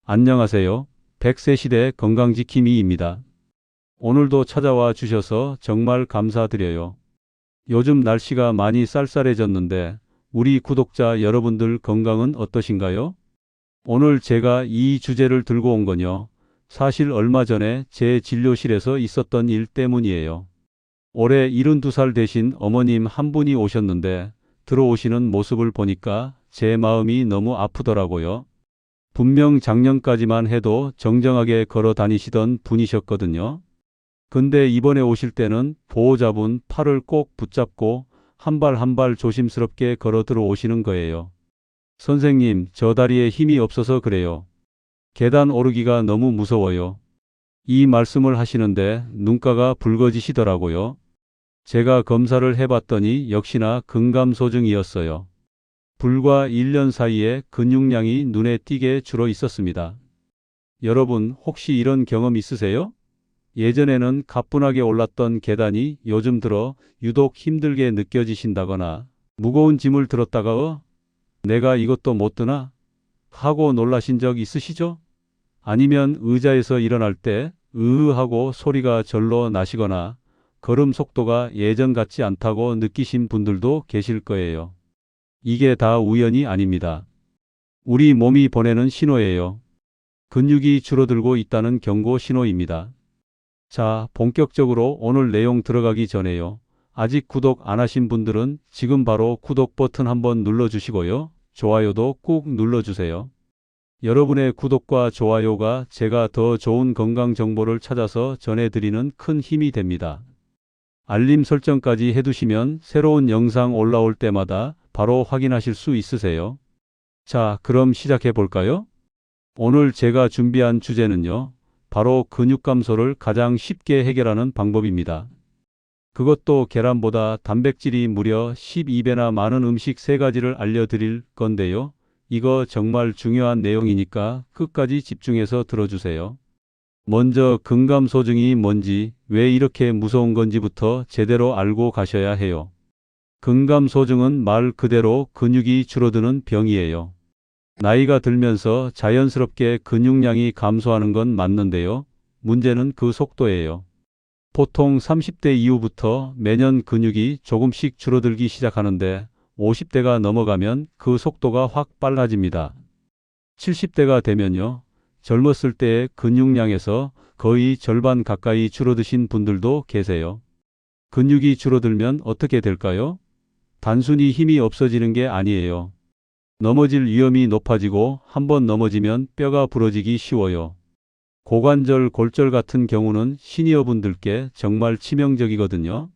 안녕하세요. 100세 시대 건강지킴이입니다. 오늘도 찾아와 주셔서 정말 감사드려요. 요즘 날씨가 많이 쌀쌀해졌는데 우리 구독자 여러분들 건강은 어떠신가요? 오늘 제가 이 주제를 들고 온 건요. 사실 얼마 전에 제 진료실에서 있었던 일 때문이에요. 올해 72살 되신 어머님 한 분이 오셨는데 들어오시는 모습을 보니까 제 마음이 너무 아프더라고요. 분명 작년까지만 해도 정정하게 걸어 다니시던 분이셨거든요. 근데 이번에 오실 때는 보호자분 팔을 꼭 붙잡고 한 발 한 발 조심스럽게 걸어 들어오시는 거예요. 선생님, 저 다리에 힘이 없어서 그래요. 계단 오르기가 너무 무서워요. 이 말씀을 하시는데 눈가가 붉어지시더라고요. 제가 검사를 해봤더니 역시나 근감소증이었어요. 불과 1년 사이에 근육량이 눈에 띄게 줄어 있었습니다. 여러분, 혹시 이런 경험 있으세요? 예전에는 가뿐하게 올랐던 계단이 요즘 들어 유독 힘들게 느껴지신다거나 무거운 짐을 들었다가 내가 이것도 못 드나? 하고 놀라신 적 있으시죠? 아니면 의자에서 일어날 때 하고 소리가 절로 나시거나 걸음 속도가 예전 같지 않다고 느끼신 분들도 계실 거예요. 이게 다 우연이 아닙니다. 우리 몸이 보내는 신호예요. 근육이 줄어들고 있다는 경고 신호입니다. 자, 본격적으로 오늘 내용 들어가기 전에요. 아직 구독 안 하신 분들은 지금 바로 구독 버튼 한번 눌러주시고요. 좋아요도 꾹 눌러주세요. 여러분의 구독과 좋아요가 제가 더 좋은 건강 정보를 찾아서 전해드리는 큰 힘이 됩니다. 알림 설정까지 해두시면 새로운 영상 올라올 때마다 바로 확인하실 수 있으세요. 자, 그럼 시작해 볼까요? 오늘 제가 준비한 주제는요. 바로 근육 감소를 가장 쉽게 해결하는 방법입니다. 그것도 계란보다 단백질이 무려 12배나 많은 음식 3가지를 알려드릴 건데요. 이거 정말 중요한 내용이니까 끝까지 집중해서 들어주세요. 먼저 근감소증이 뭔지, 왜 이렇게 무서운 건지부터 제대로 알고 가셔야 해요. 근감소증은 말 그대로 근육이 줄어드는 병이에요. 나이가 들면서 자연스럽게 근육량이 감소하는 건 맞는데요. 문제는 그 속도예요. 보통 30대 이후부터 매년 근육이 조금씩 줄어들기 시작하는데 50대가 넘어가면 그 속도가 확 빨라집니다. 70대가 되면요. 젊었을 때의 근육량에서 거의 절반 가까이 줄어드신 분들도 계세요. 근육이 줄어들면 어떻게 될까요? 단순히 힘이 없어지는 게 아니에요. 넘어질 위험이 높아지고 한번 넘어지면 뼈가 부러지기 쉬워요. 고관절, 골절 같은 경우는 시니어분들께 정말 치명적이거든요.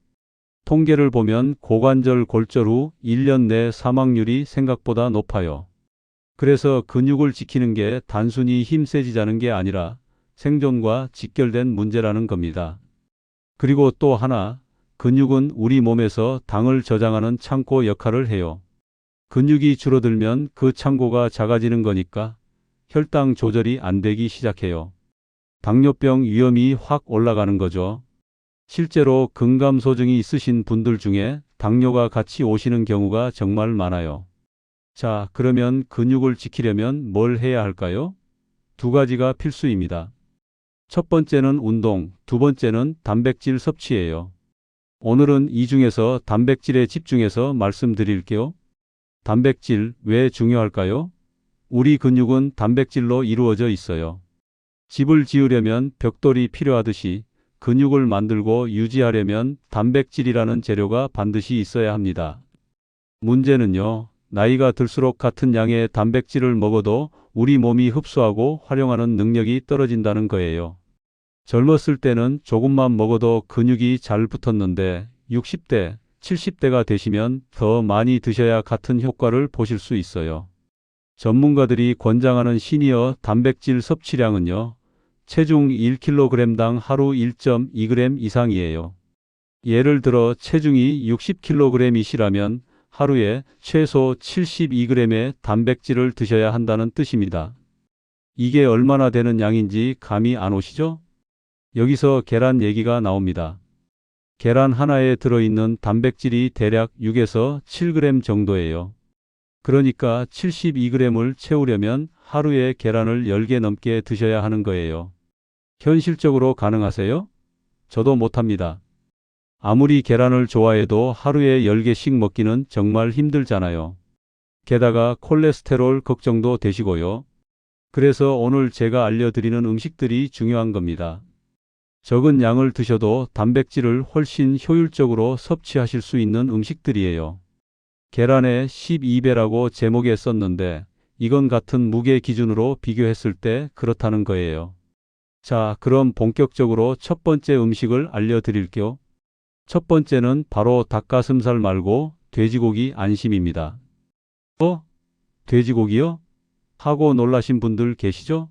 통계를 보면 고관절 골절 후 1년 내 사망률이 생각보다 높아요. 그래서 근육을 지키는 게 단순히 힘 세지자는 게 아니라 생존과 직결된 문제라는 겁니다. 그리고 또 하나, 근육은 우리 몸에서 당을 저장하는 창고 역할을 해요. 근육이 줄어들면 그 창고가 작아지는 거니까 혈당 조절이 안 되기 시작해요. 당뇨병 위험이 확 올라가는 거죠. 실제로 근감소증이 있으신 분들 중에 당뇨가 같이 오시는 경우가 정말 많아요. 자, 그러면 근육을 지키려면 뭘 해야 할까요? 2가지가 필수입니다. 첫 번째는 운동, 두 번째는 단백질 섭취예요. 오늘은 이 중에서 단백질에 집중해서 말씀드릴게요. 단백질 왜 중요할까요? 우리 근육은 단백질로 이루어져 있어요. 집을 지으려면 벽돌이 필요하듯이 근육을 만들고 유지하려면 단백질이라는 재료가 반드시 있어야 합니다. 문제는요, 나이가 들수록 같은 양의 단백질을 먹어도 우리 몸이 흡수하고 활용하는 능력이 떨어진다는 거예요. 젊었을 때는 조금만 먹어도 근육이 잘 붙었는데 60대, 70대가 되시면 더 많이 드셔야 같은 효과를 보실 수 있어요. 전문가들이 권장하는 시니어 단백질 섭취량은요. 체중 1kg당 하루 1.2g 이상이에요. 예를 들어 체중이 60kg이시라면 하루에 최소 72g의 단백질을 드셔야 한다는 뜻입니다. 이게 얼마나 되는 양인지 감이 안 오시죠? 여기서 계란 얘기가 나옵니다. 계란 하나에 들어있는 단백질이 대략 6에서 7g 정도예요. 그러니까 72g을 채우려면 하루에 계란을 10개 넘게 드셔야 하는 거예요. 현실적으로 가능하세요? 저도 못합니다. 아무리 계란을 좋아해도 하루에 10개씩 먹기는 정말 힘들잖아요. 게다가 콜레스테롤 걱정도 되시고요. 그래서 오늘 제가 알려드리는 음식들이 중요한 겁니다. 적은 양을 드셔도 단백질을 훨씬 효율적으로 섭취하실 수 있는 음식들이에요. 계란의 12배라고 제목에 썼는데 이건 같은 무게 기준으로 비교했을 때 그렇다는 거예요. 자, 그럼 본격적으로 첫 번째 음식을 알려드릴게요. 첫 번째는 바로 닭가슴살 말고 돼지고기 안심입니다. 돼지고기요? 하고 놀라신 분들 계시죠?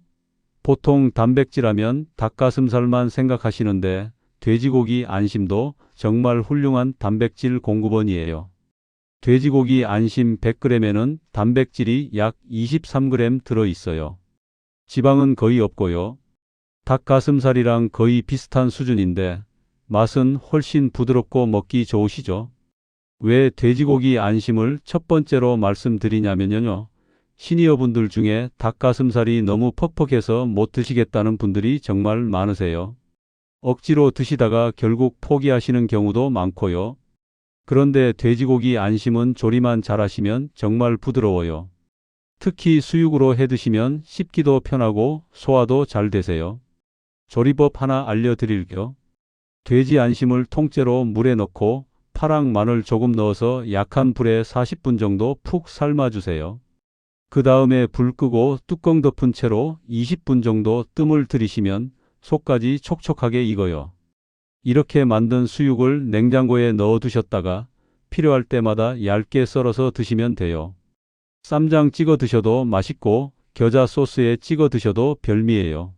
보통 단백질하면 닭가슴살만 생각하시는데 돼지고기 안심도 정말 훌륭한 단백질 공급원이에요. 돼지고기 안심 100g에는 단백질이 약 23g 들어있어요. 지방은 거의 없고요. 닭가슴살이랑 거의 비슷한 수준인데 맛은 훨씬 부드럽고 먹기 좋으시죠? 왜 돼지고기 안심을 첫 번째로 말씀드리냐면요. 시니어분들 중에 닭가슴살이 너무 퍽퍽해서 못 드시겠다는 분들이 정말 많으세요. 억지로 드시다가 결국 포기하시는 경우도 많고요. 그런데 돼지고기 안심은 조리만 잘하시면 정말 부드러워요. 특히 수육으로 해 드시면 씹기도 편하고 소화도 잘 되세요. 조리법 하나 알려드릴게요. 돼지 안심을 통째로 물에 넣고 파랑 마늘 조금 넣어서 약한 불에 40분 정도 푹 삶아주세요. 그 다음에 불 끄고 뚜껑 덮은 채로 20분 정도 뜸을 들이시면 속까지 촉촉하게 익어요. 이렇게 만든 수육을 냉장고에 넣어 두셨다가 필요할 때마다 얇게 썰어서 드시면 돼요. 쌈장 찍어 드셔도 맛있고 겨자 소스에 찍어 드셔도 별미예요.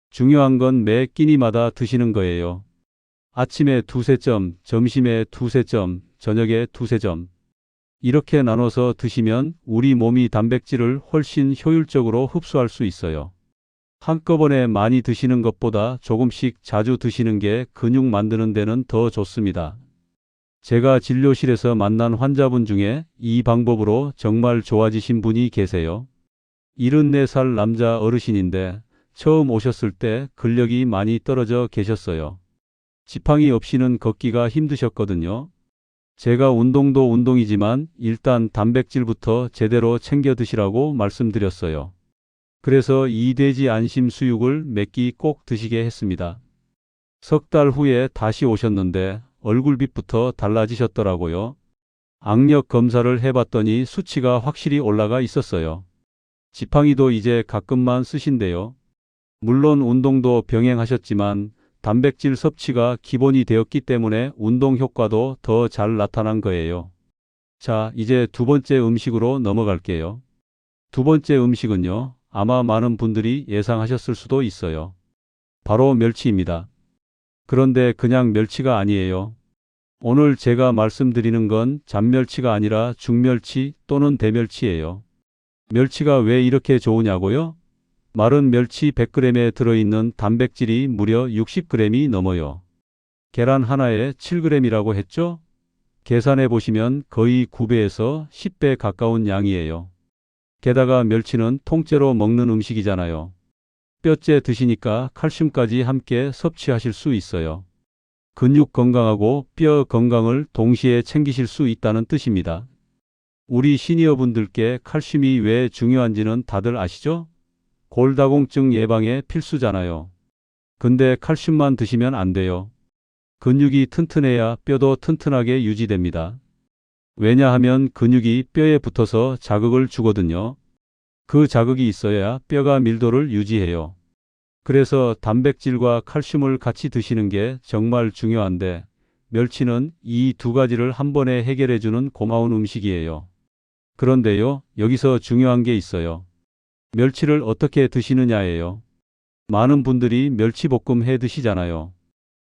중요한 건 매 끼니마다 드시는 거예요. 아침에 2~3점, 점심에 2~3점, 저녁에 2~3점. 이렇게 나눠서 드시면 우리 몸이 단백질을 훨씬 효율적으로 흡수할 수 있어요. 한꺼번에 많이 드시는 것보다 조금씩 자주 드시는 게 근육 만드는 데는 더 좋습니다. 제가 진료실에서 만난 환자분 중에 이 방법으로 정말 좋아지신 분이 계세요. 74살 남자 어르신인데 처음 오셨을 때 근력이 많이 떨어져 계셨어요. 지팡이 없이는 걷기가 힘드셨거든요. 제가 운동도 운동이지만 일단 단백질부터 제대로 챙겨 드시라고 말씀드렸어요. 그래서 이 돼지 안심 수육을 몇 끼 꼭 드시게 했습니다. 석 달 후에 다시 오셨는데 얼굴빛부터 달라지셨더라고요. 악력 검사를 해봤더니 수치가 확실히 올라가 있었어요. 지팡이도 이제 가끔만 쓰신대요. 물론 운동도 병행하셨지만 단백질 섭취가 기본이 되었기 때문에 운동 효과도 더 잘 나타난 거예요. 자, 이제 두 번째 음식으로 넘어갈게요. 두 번째 음식은요, 아마 많은 분들이 예상하셨을 수도 있어요. 바로 멸치입니다. 그런데 그냥 멸치가 아니에요. 오늘 제가 말씀드리는 건 잡멸치가 아니라 중멸치 또는 대멸치예요. 멸치가 왜 이렇게 좋으냐고요? 마른 멸치 100g에 들어있는 단백질이 무려 60g이 넘어요. 계란 하나에 7g이라고 했죠? 계산해 보시면 거의 9배에서 10배 가까운 양이에요. 게다가 멸치는 통째로 먹는 음식이잖아요. 뼈째 드시니까 칼슘까지 함께 섭취하실 수 있어요. 근육 건강하고 뼈 건강을 동시에 챙기실 수 있다는 뜻입니다. 우리 시니어분들께 칼슘이 왜 중요한지는 다들 아시죠? 골다공증 예방에 필수잖아요. 근데 칼슘만 드시면 안 돼요. 근육이 튼튼해야 뼈도 튼튼하게 유지됩니다. 왜냐하면 근육이 뼈에 붙어서 자극을 주거든요. 그 자극이 있어야 뼈가 밀도를 유지해요. 그래서 단백질과 칼슘을 같이 드시는 게 정말 중요한데 멸치는 이 두 가지를 한 번에 해결해주는 고마운 음식이에요. 그런데요, 여기서 중요한 게 있어요. 멸치를 어떻게 드시느냐예요. 많은 분들이 멸치볶음 해 드시잖아요.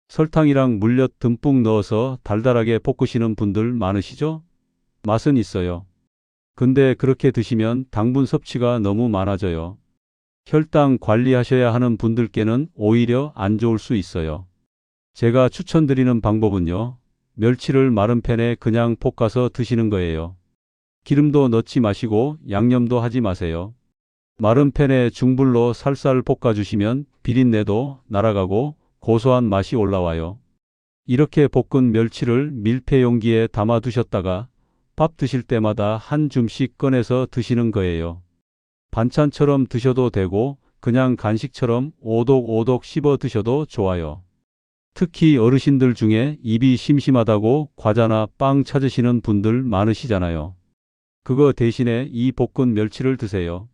설탕이랑 물엿 듬뿍 넣어서 달달하게 볶으시는 분들 많으시죠? 맛은 있어요. 근데 그렇게 드시면 당분 섭취가 너무 많아져요. 혈당 관리하셔야 하는 분들께는 오히려 안 좋을 수 있어요. 제가 추천드리는 방법은요, 멸치를 마른 팬에 그냥 볶아서 드시는 거예요. 기름도 넣지 마시고 양념도 하지 마세요. 마른 팬에 중불로 살살 볶아주시면 비린내도 날아가고 고소한 맛이 올라와요. 이렇게 볶은 멸치를 밀폐 용기에 담아 두셨다가 밥 드실 때마다 한 줌씩 꺼내서 드시는 거예요. 반찬처럼 드셔도 되고 그냥 간식처럼 오독오독 씹어 드셔도 좋아요. 특히 어르신들 중에 입이 심심하다고 과자나 빵 찾으시는 분들 많으시잖아요. 그거 대신에 이 볶은 멸치를 드세요.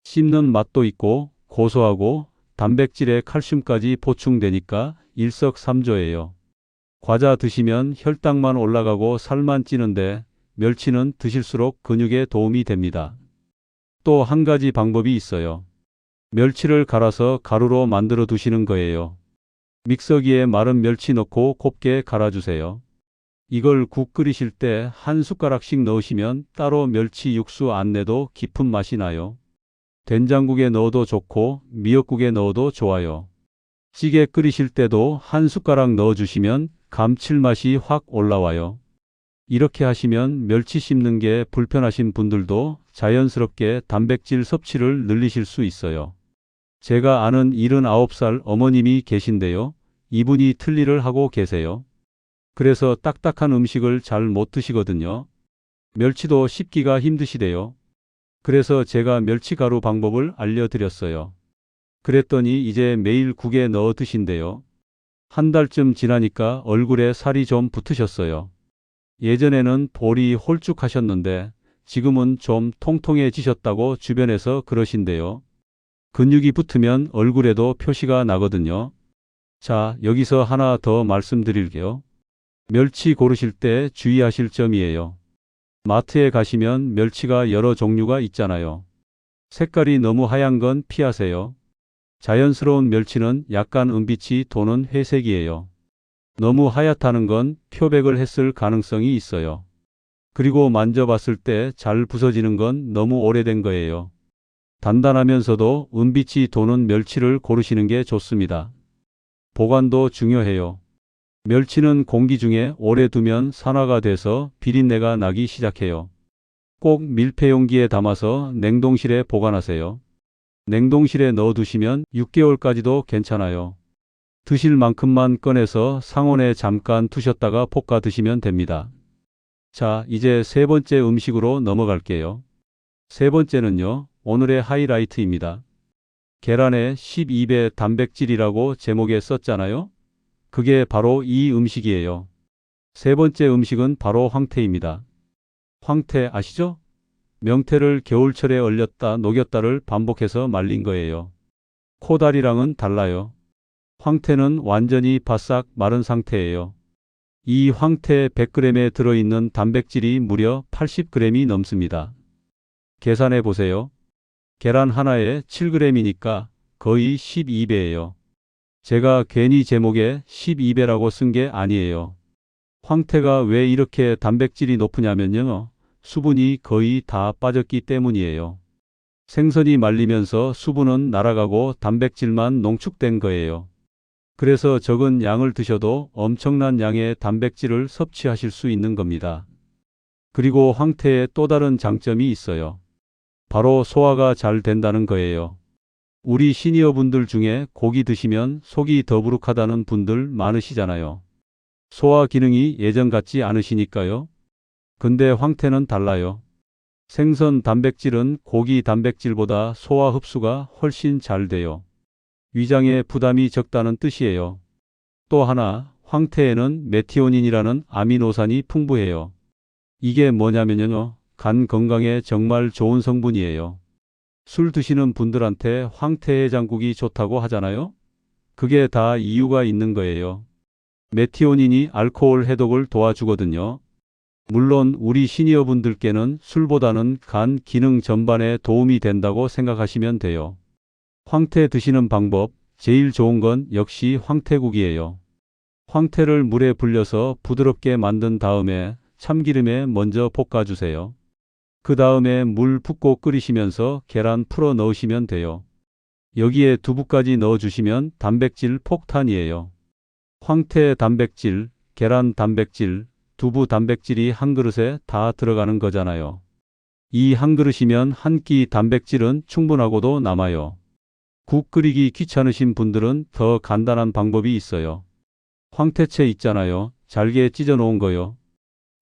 씹는 맛도 있고 고소하고 단백질에 칼슘까지 보충되니까 일석삼조예요. 과자 드시면 혈당만 올라가고 살만 찌는데 멸치는 드실수록 근육에 도움이 됩니다. 또 한 가지 방법이 있어요. 멸치를 갈아서 가루로 만들어 두시는 거예요. 믹서기에 마른 멸치 넣고 곱게 갈아주세요. 이걸 국 끓이실 때 한 숟가락씩 넣으시면 따로 멸치 육수 안 내도 깊은 맛이 나요. 된장국에 넣어도 좋고 미역국에 넣어도 좋아요. 찌개 끓이실 때도 한 숟가락 넣어주시면 감칠맛이 확 올라와요. 이렇게 하시면 멸치 씹는 게 불편하신 분들도 자연스럽게 단백질 섭취를 늘리실 수 있어요. 제가 아는 79살 어머님이 계신데요. 이분이 틀니를 하고 계세요. 그래서 딱딱한 음식을 잘 못 드시거든요. 멸치도 씹기가 힘드시대요. 그래서 제가 멸치가루 방법을 알려드렸어요. 그랬더니 이제 매일 국에 넣어 드신대요. 한 달쯤 지나니까 얼굴에 살이 좀 붙으셨어요. 예전에는 볼이 홀쭉하셨는데 지금은 좀 통통해지셨다고 주변에서 그러신대요. 근육이 붙으면 얼굴에도 표시가 나거든요. 자, 여기서 하나 더 말씀드릴게요. 멸치 고르실 때 주의하실 점이에요. 마트에 가시면 멸치가 여러 종류가 있잖아요. 색깔이 너무 하얀 건 피하세요. 자연스러운 멸치는 약간 은빛이 도는 회색이에요. 너무 하얗다는 건 표백을 했을 가능성이 있어요. 그리고 만져봤을 때 잘 부서지는 건 너무 오래된 거예요. 단단하면서도 은빛이 도는 멸치를 고르시는 게 좋습니다. 보관도 중요해요. 멸치는 공기 중에 오래 두면 산화가 돼서 비린내가 나기 시작해요. 꼭 밀폐 용기에 담아서 냉동실에 보관하세요. 냉동실에 넣어두시면 6개월까지도 괜찮아요. 드실 만큼만 꺼내서 상온에 잠깐 두셨다가 볶아 드시면 됩니다. 자, 이제 세 번째 음식으로 넘어갈게요. 세 번째는요, 오늘의 하이라이트입니다. 계란에 12배 단백질이라고 제목에 썼잖아요. 그게 바로 이 음식이에요. 세 번째 음식은 바로 황태입니다. 황태 아시죠? 명태를 겨울철에 얼렸다 녹였다를 반복해서 말린 거예요. 코다리랑은 달라요. 황태는 완전히 바싹 마른 상태예요. 이 황태 100g에 들어있는 단백질이 무려 80g이 넘습니다. 계산해 보세요. 계란 하나에 7g이니까 거의 12배예요. 제가 괜히 제목에 12배라고 쓴 게 아니에요. 황태가 왜 이렇게 단백질이 높으냐면요. 수분이 거의 다 빠졌기 때문이에요. 생선이 말리면서 수분은 날아가고 단백질만 농축된 거예요. 그래서 적은 양을 드셔도 엄청난 양의 단백질을 섭취하실 수 있는 겁니다. 그리고 황태에 또 다른 장점이 있어요. 바로 소화가 잘 된다는 거예요. 우리 시니어 분들 중에 고기 드시면 속이 더부룩하다는 분들 많으시잖아요. 소화 기능이 예전 같지 않으시니까요. 근데 황태는 달라요. 생선 단백질은 고기 단백질보다 소화 흡수가 훨씬 잘 돼요. 위장에 부담이 적다는 뜻이에요. 또 하나, 황태에는 메티오닌이라는 아미노산이 풍부해요. 이게 뭐냐면요. 간 건강에 정말 좋은 성분이에요. 술 드시는 분들한테 황태해장국이 좋다고 하잖아요. 그게 다 이유가 있는 거예요. 메티오닌이 알코올 해독을 도와주거든요. 물론 우리 시니어 분들께는 술보다는 간 기능 전반에 도움이 된다고 생각하시면 돼요. 황태 드시는 방법, 제일 좋은 건 역시 황태국이에요. 황태를 물에 불려서 부드럽게 만든 다음에 참기름에 먼저 볶아주세요. 그 다음에 물 붓고 끓이시면서 계란 풀어 넣으시면 돼요. 여기에 두부까지 넣어주시면 단백질 폭탄이에요. 황태 단백질, 계란 단백질, 두부 단백질이 한 그릇에 다 들어가는 거잖아요. 이 한 그릇이면 한 끼 단백질은 충분하고도 남아요. 국 끓이기 귀찮으신 분들은 더 간단한 방법이 있어요. 황태채 있잖아요. 잘게 찢어 놓은 거요.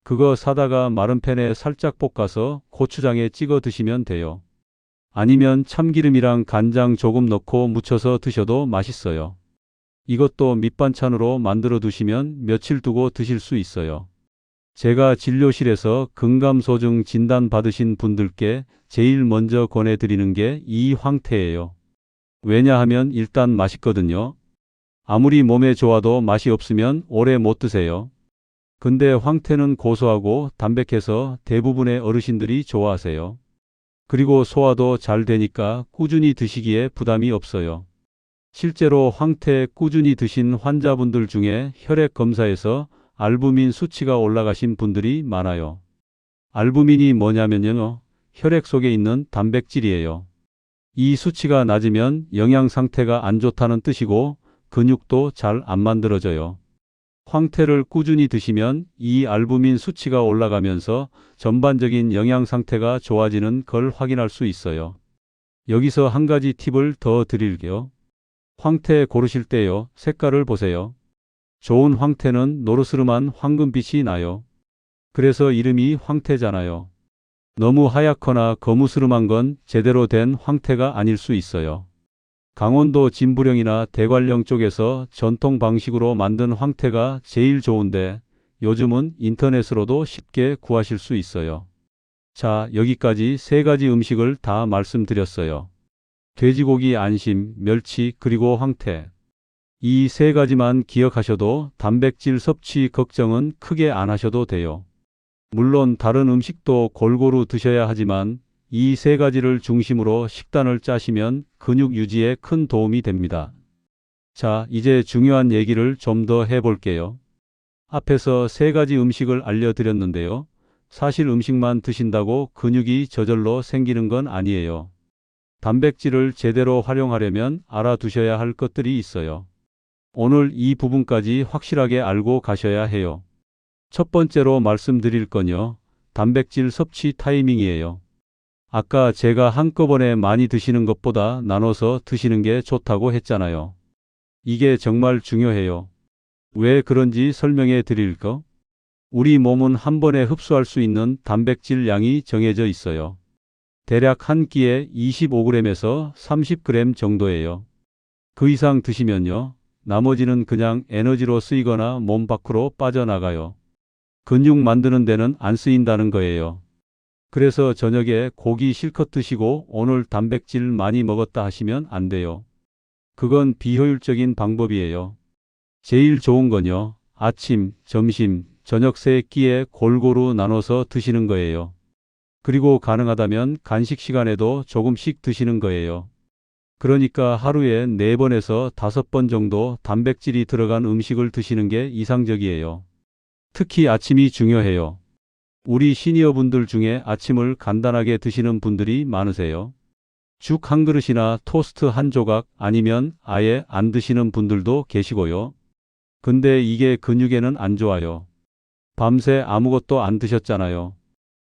그거 사다가 마른 팬에 살짝 볶아서 고추장에 찍어 드시면 돼요. 아니면 참기름이랑 간장 조금 넣고 무쳐서 드셔도 맛있어요. 이것도 밑반찬으로 만들어 두시면 며칠 두고 드실 수 있어요. 제가 진료실에서 근감소증 진단 받으신 분들께 제일 먼저 권해드리는 게 이 황태예요. 왜냐하면 일단 맛있거든요. 아무리 몸에 좋아도 맛이 없으면 오래 못 드세요. 근데 황태는 고소하고 담백해서 대부분의 어르신들이 좋아하세요. 그리고 소화도 잘 되니까 꾸준히 드시기에 부담이 없어요. 실제로 황태 꾸준히 드신 환자분들 중에 혈액 검사에서 알부민 수치가 올라가신 분들이 많아요. 알부민이 뭐냐면요. 혈액 속에 있는 단백질이에요. 이 수치가 낮으면 영양 상태가 안 좋다는 뜻이고 근육도 잘 안 만들어져요. 황태를 꾸준히 드시면 이 알부민 수치가 올라가면서 전반적인 영양 상태가 좋아지는 걸 확인할 수 있어요. 여기서 한 가지 팁을 더 드릴게요. 황태 고르실 때요. 색깔을 보세요. 좋은 황태는 노르스름한 황금빛이 나요. 그래서 이름이 황태잖아요. 너무 하얗거나 거무스름한 건 제대로 된 황태가 아닐 수 있어요. 강원도 진부령이나 대관령 쪽에서 전통 방식으로 만든 황태가 제일 좋은데 요즘은 인터넷으로도 쉽게 구하실 수 있어요. 자, 여기까지 세 가지 음식을 다 말씀드렸어요. 돼지고기 안심, 멸치, 그리고 황태. 이 세 가지만 기억하셔도 단백질 섭취 걱정은 크게 안 하셔도 돼요. 물론 다른 음식도 골고루 드셔야 하지만 이 세 가지를 중심으로 식단을 짜시면 근육 유지에 큰 도움이 됩니다. 자, 이제 중요한 얘기를 좀 더 해볼게요. 앞에서 세 가지 음식을 알려드렸는데요. 사실 음식만 드신다고 근육이 저절로 생기는 건 아니에요. 단백질을 제대로 활용하려면 알아두셔야 할 것들이 있어요. 오늘 이 부분까지 확실하게 알고 가셔야 해요. 첫 번째로 말씀드릴 건요. 단백질 섭취 타이밍이에요. 아까 제가 한꺼번에 많이 드시는 것보다 나눠서 드시는 게 좋다고 했잖아요. 이게 정말 중요해요. 왜 그런지 설명해 드릴까? 우리 몸은 한 번에 흡수할 수 있는 단백질 양이 정해져 있어요. 대략 한 끼에 25g에서 30g 정도예요. 그 이상 드시면요. 나머지는 그냥 에너지로 쓰이거나 몸 밖으로 빠져나가요. 근육 만드는 데는 안 쓰인다는 거예요. 그래서 저녁에 고기 실컷 드시고 오늘 단백질 많이 먹었다 하시면 안 돼요. 그건 비효율적인 방법이에요. 제일 좋은 건요. 아침, 점심, 저녁 세 끼에 골고루 나눠서 드시는 거예요. 그리고 가능하다면 간식 시간에도 조금씩 드시는 거예요. 그러니까 하루에 4번에서 5번 정도 단백질이 들어간 음식을 드시는 게 이상적이에요. 특히 아침이 중요해요. 우리 시니어분들 중에 아침을 간단하게 드시는 분들이 많으세요. 죽 한 그릇이나 토스트 한 조각 아니면 아예 안 드시는 분들도 계시고요. 근데 이게 근육에는 안 좋아요. 밤새 아무것도 안 드셨잖아요.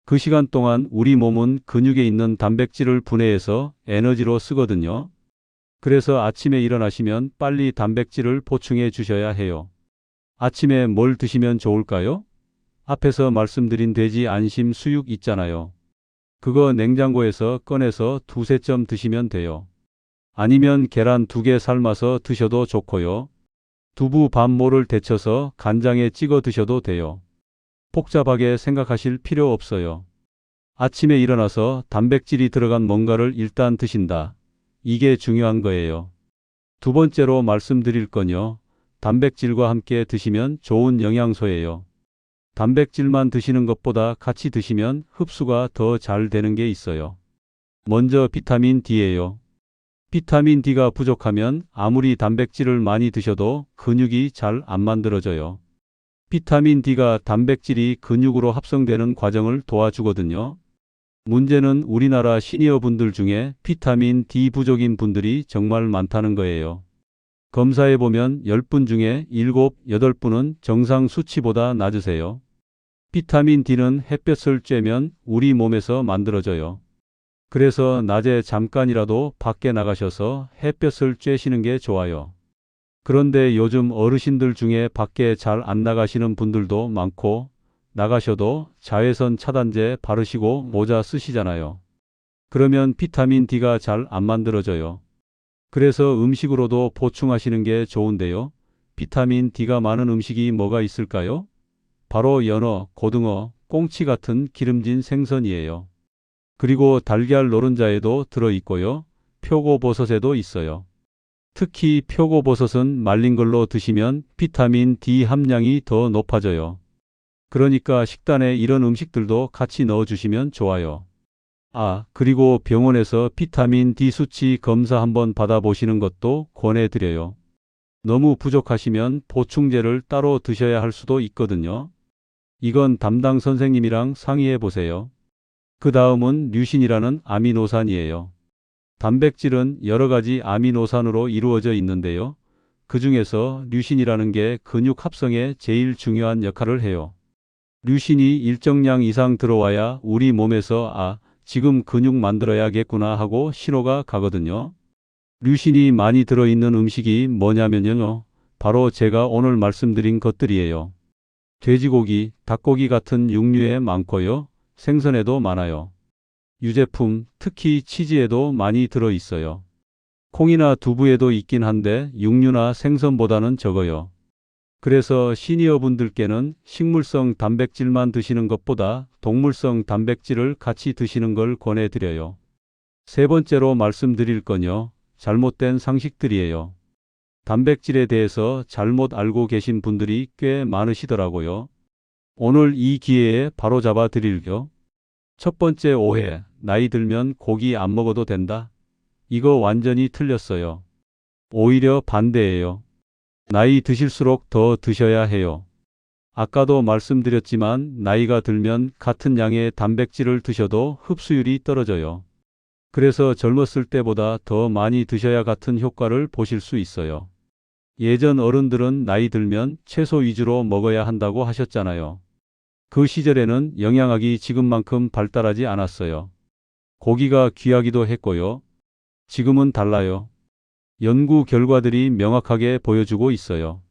그 시간 동안 우리 몸은 근육에 있는 단백질을 분해해서 에너지로 쓰거든요. 그래서 아침에 일어나시면 빨리 단백질을 보충해 주셔야 해요. 아침에 뭘 드시면 좋을까요? 앞에서 말씀드린 돼지 안심 수육 있잖아요. 그거 냉장고에서 꺼내서 2~3점 드시면 돼요. 아니면 계란 2개 삶아서 드셔도 좋고요. 두부 반모를 데쳐서 간장에 찍어 드셔도 돼요. 복잡하게 생각하실 필요 없어요. 아침에 일어나서 단백질이 들어간 뭔가를 일단 드신다. 이게 중요한 거예요. 두 번째로 말씀드릴 건요. 단백질과 함께 드시면 좋은 영양소예요. 단백질만 드시는 것보다 같이 드시면 흡수가 더 잘 되는 게 있어요. 먼저 비타민 D예요. 비타민 D가 부족하면 아무리 단백질을 많이 드셔도 근육이 잘 안 만들어져요. 비타민 D가 단백질이 근육으로 합성되는 과정을 도와주거든요. 문제는 우리나라 시니어 분들 중에 비타민 D 부족인 분들이 정말 많다는 거예요. 검사해보면 10분 중에 7, 8분은 정상 수치보다 낮으세요. 비타민 D는 햇볕을 쬐면 우리 몸에서 만들어져요. 그래서 낮에 잠깐이라도 밖에 나가셔서 햇볕을 쬐시는 게 좋아요. 그런데 요즘 어르신들 중에 밖에 잘 안 나가시는 분들도 많고, 나가셔도 자외선 차단제 바르시고 모자 쓰시잖아요. 그러면 비타민 D가 잘 안 만들어져요. 그래서 음식으로도 보충하시는 게 좋은데요. 비타민 D가 많은 음식이 뭐가 있을까요? 바로 연어, 고등어, 꽁치 같은 기름진 생선이에요. 그리고 달걀 노른자에도 들어있고요. 표고버섯에도 있어요. 특히 표고버섯은 말린 걸로 드시면 비타민 D 함량이 더 높아져요. 그러니까 식단에 이런 음식들도 같이 넣어주시면 좋아요. 아, 그리고 병원에서 비타민 D 수치 검사 한번 받아보시는 것도 권해드려요. 너무 부족하시면 보충제를 따로 드셔야 할 수도 있거든요. 이건 담당 선생님이랑 상의해 보세요. 그 다음은 류신이라는 아미노산이에요. 단백질은 여러 가지 아미노산으로 이루어져 있는데요. 그 중에서 류신이라는 게 근육 합성에 제일 중요한 역할을 해요. 류신이 일정량 이상 들어와야 우리 몸에서 지금 근육 만들어야겠구나 하고 신호가 가거든요. 류신이 많이 들어있는 음식이 뭐냐면요. 바로 제가 오늘 말씀드린 것들이에요. 돼지고기, 닭고기 같은 육류에 많고요. 생선에도 많아요. 유제품, 특히 치즈에도 많이 들어있어요. 콩이나 두부에도 있긴 한데 육류나 생선보다는 적어요. 그래서 시니어분들께는 식물성 단백질만 드시는 것보다 동물성 단백질을 같이 드시는 걸 권해드려요. 세 번째로 말씀드릴 건요. 잘못된 상식들이에요. 단백질에 대해서 잘못 알고 계신 분들이 꽤 많으시더라고요. 오늘 이 기회에 바로잡아 드릴게요. 첫 번째 오해, 나이 들면 고기 안 먹어도 된다. 이거 완전히 틀렸어요. 오히려 반대예요. 나이 드실수록 더 드셔야 해요. 아까도 말씀드렸지만 나이가 들면 같은 양의 단백질을 드셔도 흡수율이 떨어져요. 그래서 젊었을 때보다 더 많이 드셔야 같은 효과를 보실 수 있어요. 예전 어른들은 나이 들면 채소 위주로 먹어야 한다고 하셨잖아요. 그 시절에는 영양학이 지금만큼 발달하지 않았어요. 고기가 귀하기도 했고요. 지금은 달라요. 연구 결과들이 명확하게 보여주고 있어요.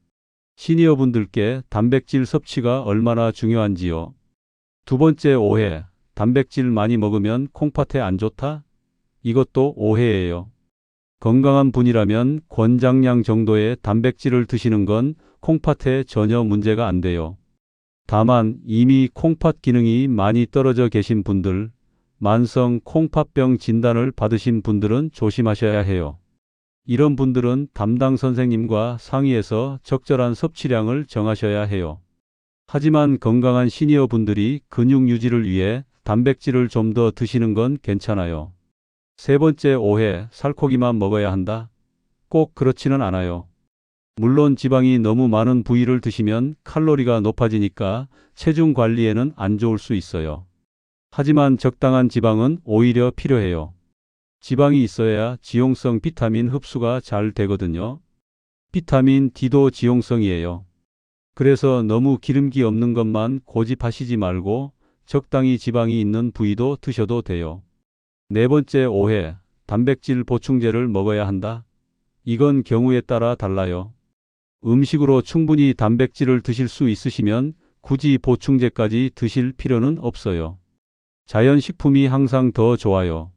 시니어분들께 단백질 섭취가 얼마나 중요한지요. 두 번째 오해, 단백질 많이 먹으면 콩팥에 안 좋다? 이것도 오해예요. 건강한 분이라면 권장량 정도의 단백질을 드시는 건 콩팥에 전혀 문제가 안 돼요. 다만 이미 콩팥 기능이 많이 떨어져 계신 분들, 만성 콩팥병 진단을 받으신 분들은 조심하셔야 해요. 이런 분들은 담당 선생님과 상의해서 적절한 섭취량을 정하셔야 해요. 하지만 건강한 시니어 분들이 근육 유지를 위해 단백질을 좀 더 드시는 건 괜찮아요. 세 번째 오해, 살코기만 먹어야 한다? 꼭 그렇지는 않아요. 물론 지방이 너무 많은 부위를 드시면 칼로리가 높아지니까 체중 관리에는 안 좋을 수 있어요. 하지만 적당한 지방은 오히려 필요해요. 지방이 있어야 지용성 비타민 흡수가 잘 되거든요. 비타민 D도 지용성이에요. 그래서 너무 기름기 없는 것만 고집하시지 말고 적당히 지방이 있는 부위도 드셔도 돼요. 네 번째 오해, 단백질 보충제를 먹어야 한다? 이건 경우에 따라 달라요. 음식으로 충분히 단백질을 드실 수 있으시면 굳이 보충제까지 드실 필요는 없어요. 자연식품이 항상 더 좋아요.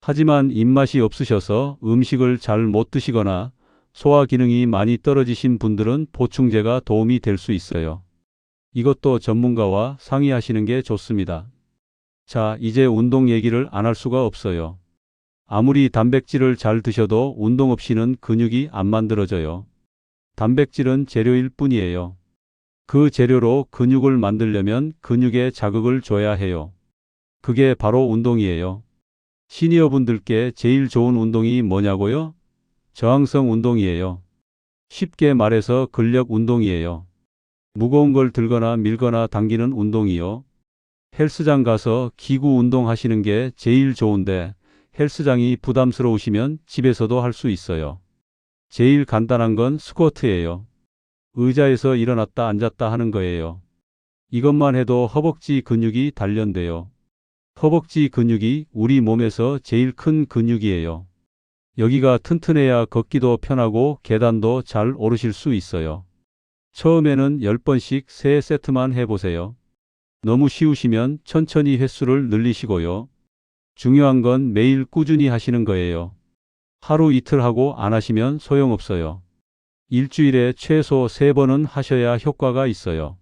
하지만 입맛이 없으셔서 음식을 잘 못 드시거나 소화 기능이 많이 떨어지신 분들은 보충제가 도움이 될 수 있어요. 이것도 전문가와 상의하시는 게 좋습니다. 자, 이제 운동 얘기를 안 할 수가 없어요. 아무리 단백질을 잘 드셔도 운동 없이는 근육이 안 만들어져요. 단백질은 재료일 뿐이에요. 그 재료로 근육을 만들려면 근육에 자극을 줘야 해요. 그게 바로 운동이에요. 시니어분들께 제일 좋은 운동이 뭐냐고요? 저항성 운동이에요. 쉽게 말해서 근력 운동이에요. 무거운 걸 들거나 밀거나 당기는 운동이요. 헬스장 가서 기구 운동하시는 게 제일 좋은데 헬스장이 부담스러우시면 집에서도 할 수 있어요. 제일 간단한 건 스쿼트예요. 의자에서 일어났다 앉았다 하는 거예요. 이것만 해도 허벅지 근육이 단련돼요. 허벅지 근육이 우리 몸에서 제일 큰 근육이에요. 여기가 튼튼해야 걷기도 편하고 계단도 잘 오르실 수 있어요. 처음에는 10번씩 3세트만 해보세요. 너무 쉬우시면 천천히 횟수를 늘리시고요. 중요한 건 매일 꾸준히 하시는 거예요. 하루 이틀 하고 안 하시면 소용없어요. 일주일에 최소 3번은 하셔야 효과가 있어요.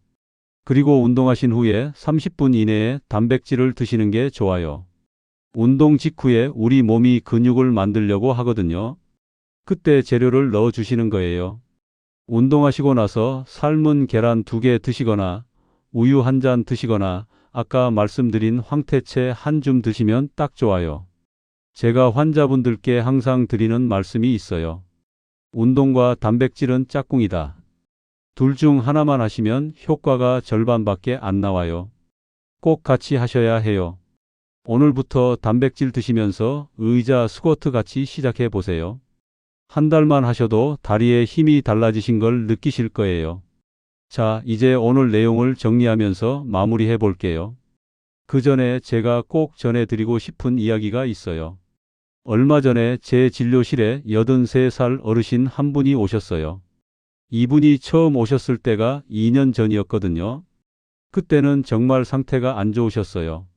그리고 운동하신 후에 30분 이내에 단백질을 드시는 게 좋아요. 운동 직후에 우리 몸이 근육을 만들려고 하거든요. 그때 재료를 넣어 주시는 거예요. 운동하시고 나서 삶은 계란 2개 드시거나 우유 1잔 드시거나 아까 말씀드린 황태채 1줌 드시면 딱 좋아요. 제가 환자분들께 항상 드리는 말씀이 있어요. 운동과 단백질은 짝꿍이다. 둘 중 하나만 하시면 효과가 절반밖에 안 나와요. 꼭 같이 하셔야 해요. 오늘부터 단백질 드시면서 의자 스쿼트 같이 시작해 보세요. 한 달만 하셔도 다리에 힘이 달라지신 걸 느끼실 거예요. 자, 이제 오늘 내용을 정리하면서 마무리해 볼게요. 그 전에 제가 꼭 전해드리고 싶은 이야기가 있어요. 얼마 전에 제 진료실에 83살 어르신 한 분이 오셨어요. 이분이 처음 오셨을 때가 2년 전이었거든요. 그때는 정말 상태가 안 좋으셨어요.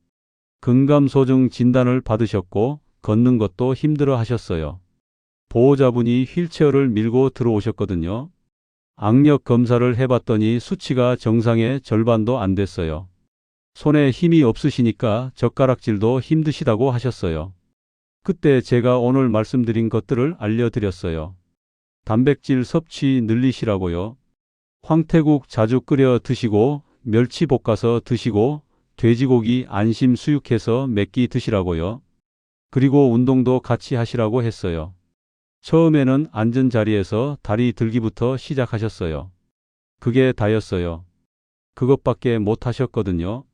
근감소증 진단을 받으셨고 걷는 것도 힘들어 하셨어요. 보호자분이 휠체어를 밀고 들어오셨거든요. 악력 검사를 해봤더니 수치가 정상의 절반도 안 됐어요. 손에 힘이 없으시니까 젓가락질도 힘드시다고 하셨어요. 그때 제가 오늘 말씀드린 것들을 알려드렸어요. 단백질 섭취 늘리시라고요. 황태국 자주 끓여 드시고 멸치 볶아서 드시고 돼지고기 안심 수육해서 몇 끼 드시라고요. 그리고 운동도 같이 하시라고 했어요. 처음에는 앉은 자리에서 다리 들기부터 시작하셨어요. 그게 다였어요. 그것밖에 못 하셨거든요.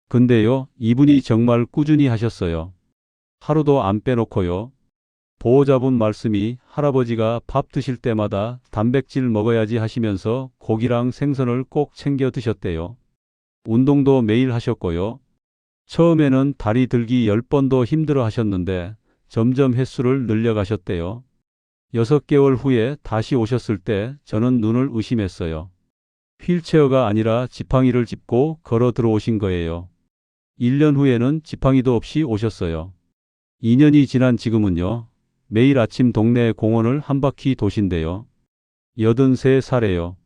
근데요, 이분이 정말 꾸준히 하셨어요. 하루도 안 빼놓고요. 보호자분 말씀이 할아버지가 밥 드실 때마다 단백질 먹어야지 하시면서 고기랑 생선을 꼭 챙겨 드셨대요. 운동도 매일 하셨고요. 처음에는 다리 들기 10번도 힘들어 하셨는데 점점 횟수를 늘려가셨대요. 6개월 후에 다시 오셨을 때 저는 눈을 의심했어요. 휠체어가 아니라 지팡이를 짚고 걸어 들어오신 거예요. 1년 후에는 지팡이도 없이 오셨어요. 2년이 지난 지금은요. 매일 아침 동네 공원을 한 바퀴 도신대요. 83살에요.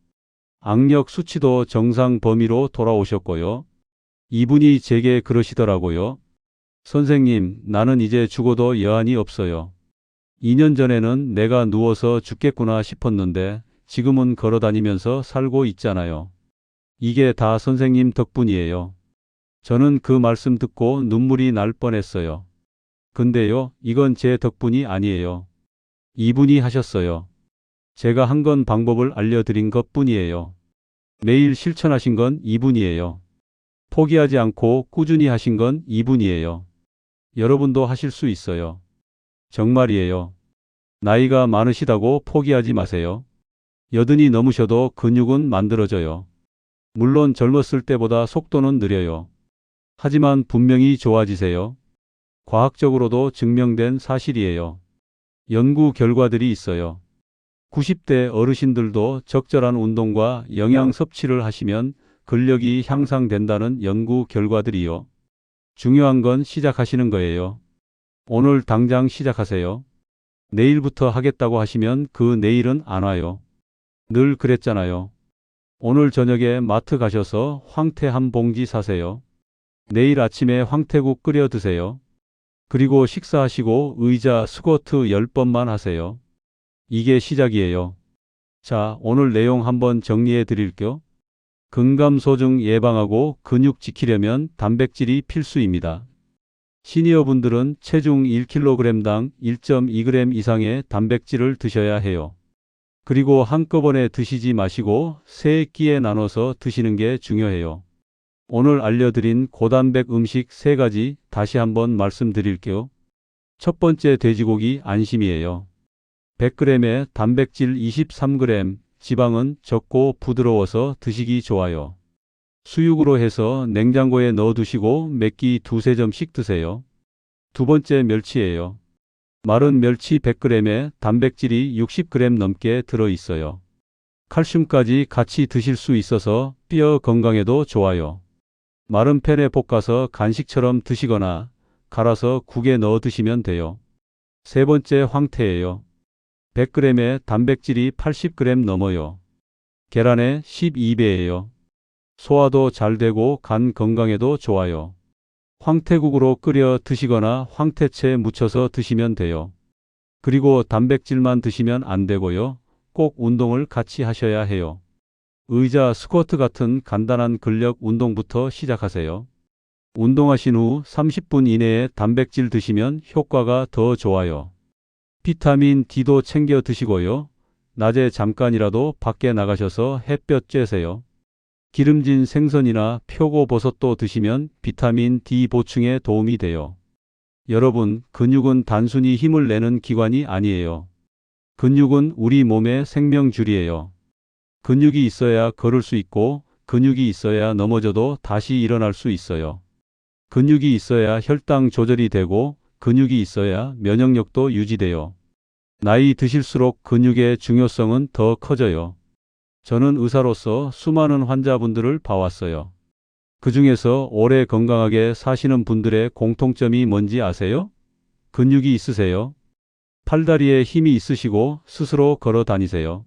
악력 수치도 정상 범위로 돌아오셨고요. 이분이 제게 그러시더라고요. 선생님, 나는 이제 죽어도 여한이 없어요. 2년 전에는 내가 누워서 죽겠구나 싶었는데 지금은 걸어 다니면서 살고 있잖아요. 이게 다 선생님 덕분이에요. 저는 그 말씀 듣고 눈물이 날 뻔했어요. 근데요, 이건 제 덕분이 아니에요. 이분이 하셨어요. 제가 한 건 방법을 알려드린 것뿐이에요. 매일 실천하신 건 이분이에요. 포기하지 않고 꾸준히 하신 건 이분이에요. 여러분도 하실 수 있어요. 정말이에요. 나이가 많으시다고 포기하지 마세요. 80이 넘으셔도 근육은 만들어져요. 물론 젊었을 때보다 속도는 느려요. 하지만 분명히 좋아지세요. 과학적으로도 증명된 사실이에요. 연구 결과들이 있어요. 90대 어르신들도 적절한 운동과 영양 섭취를 하시면 근력이 향상된다는 연구 결과들이요. 중요한 건 시작하시는 거예요. 오늘 당장 시작하세요. 내일부터 하겠다고 하시면 그 내일은 안 와요. 늘 그랬잖아요. 오늘 저녁에 마트 가셔서 황태 한 봉지 사세요. 내일 아침에 황태국 끓여 드세요. 그리고 식사하시고 의자 스쿼트 10번만 하세요. 이게 시작이에요. 자, 오늘 내용 한번 정리해 드릴게요. 근감소증 예방하고 근육 지키려면 단백질이 필수입니다. 시니어분들은 체중 1kg당 1.2g 이상의 단백질을 드셔야 해요. 그리고 한꺼번에 드시지 마시고 세 끼에 나눠서 드시는 게 중요해요. 오늘 알려드린 고단백 음식 3가지 다시 한번 말씀드릴게요. 첫 번째, 돼지고기 안심이에요. 100g에 단백질 23g, 지방은 적고 부드러워서 드시기 좋아요. 수육으로 해서 냉장고에 넣어두시고 몇 끼 두세 점씩 드세요. 두 번째 멸치예요. 마른 멸치 100g에 단백질이 60g 넘게 들어있어요. 칼슘까지 같이 드실 수 있어서 뼈 건강에도 좋아요. 마른 팬에 볶아서 간식처럼 드시거나 갈아서 국에 넣어 드시면 돼요. 세 번째 황태예요. 100g에 단백질이 80g 넘어요. 계란의 12배예요. 소화도 잘 되고 간 건강에도 좋아요. 황태국으로 끓여 드시거나 황태채 무쳐서 드시면 돼요. 그리고 단백질만 드시면 안 되고요. 꼭 운동을 같이 하셔야 해요. 의자 스쿼트 같은 간단한 근력 운동부터 시작하세요. 운동하신 후 30분 이내에 단백질 드시면 효과가 더 좋아요. 비타민 D도 챙겨 드시고요. 낮에 잠깐이라도 밖에 나가셔서 햇볕 쬐세요. 기름진 생선이나 표고버섯도 드시면 비타민 D 보충에 도움이 돼요. 여러분, 근육은 단순히 힘을 내는 기관이 아니에요. 근육은 우리 몸의 생명줄이에요. 근육이 있어야 걸을 수 있고, 근육이 있어야 넘어져도 다시 일어날 수 있어요. 근육이 있어야 혈당 조절이 되고, 근육이 있어야 면역력도 유지돼요. 나이 드실수록 근육의 중요성은 더 커져요. 저는 의사로서 수많은 환자분들을 봐왔어요. 그 중에서 오래 건강하게 사시는 분들의 공통점이 뭔지 아세요? 근육이 있으세요. 팔다리에 힘이 있으시고 스스로 걸어 다니세요.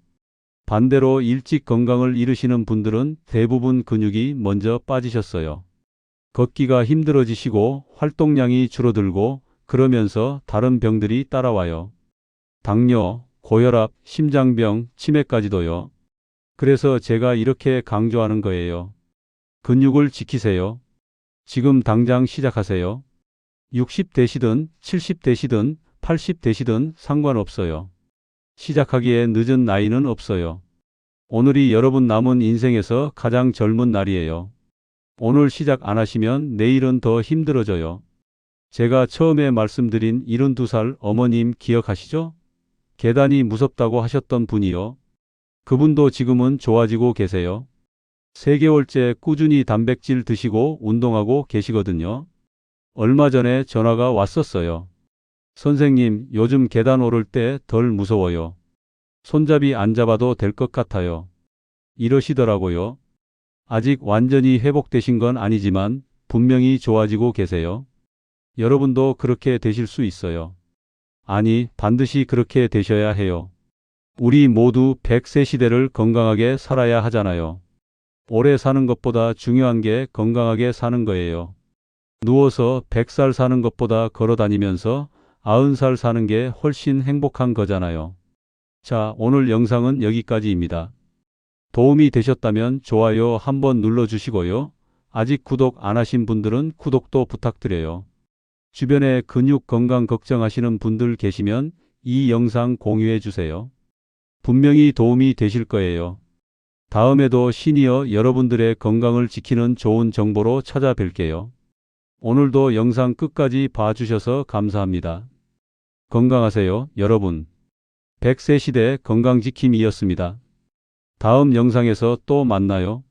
반대로 일찍 건강을 잃으시는 분들은 대부분 근육이 먼저 빠지셨어요. 걷기가 힘들어지시고 활동량이 줄어들고 그러면서 다른 병들이 따라와요. 당뇨, 고혈압, 심장병, 치매까지도요. 그래서 제가 이렇게 강조하는 거예요. 근육을 지키세요. 지금 당장 시작하세요. 60대시든 70대시든 80대시든 상관없어요. 시작하기에 늦은 나이는 없어요. 오늘이 여러분 남은 인생에서 가장 젊은 날이에요. 오늘 시작 안 하시면 내일은 더 힘들어져요. 제가 처음에 말씀드린 72살 어머님 기억하시죠? 계단이 무섭다고 하셨던 분이요. 그분도 지금은 좋아지고 계세요. 3개월째 꾸준히 단백질 드시고 운동하고 계시거든요. 얼마 전에 전화가 왔었어요. 선생님, 요즘 계단 오를 때 덜 무서워요. 손잡이 안 잡아도 될 것 같아요. 이러시더라고요. 아직 완전히 회복되신 건 아니지만 분명히 좋아지고 계세요. 여러분도 그렇게 되실 수 있어요. 아니, 반드시 그렇게 되셔야 해요. 우리 모두 100세 시대를 건강하게 살아야 하잖아요. 오래 사는 것보다 중요한 게 건강하게 사는 거예요. 누워서 100살 사는 것보다 걸어 다니면서 90살 사는 게 훨씬 행복한 거잖아요. 자, 오늘 영상은 여기까지입니다. 도움이 되셨다면 좋아요 한번 눌러주시고요. 아직 구독 안 하신 분들은 구독도 부탁드려요. 주변에 근육 건강 걱정하시는 분들 계시면 이 영상 공유해 주세요. 분명히 도움이 되실 거예요. 다음에도 시니어 여러분들의 건강을 지키는 좋은 정보로 찾아뵐게요. 오늘도 영상 끝까지 봐주셔서 감사합니다. 건강하세요, 여러분. 100세 시대 건강지킴이였습니다. 다음 영상에서 또 만나요.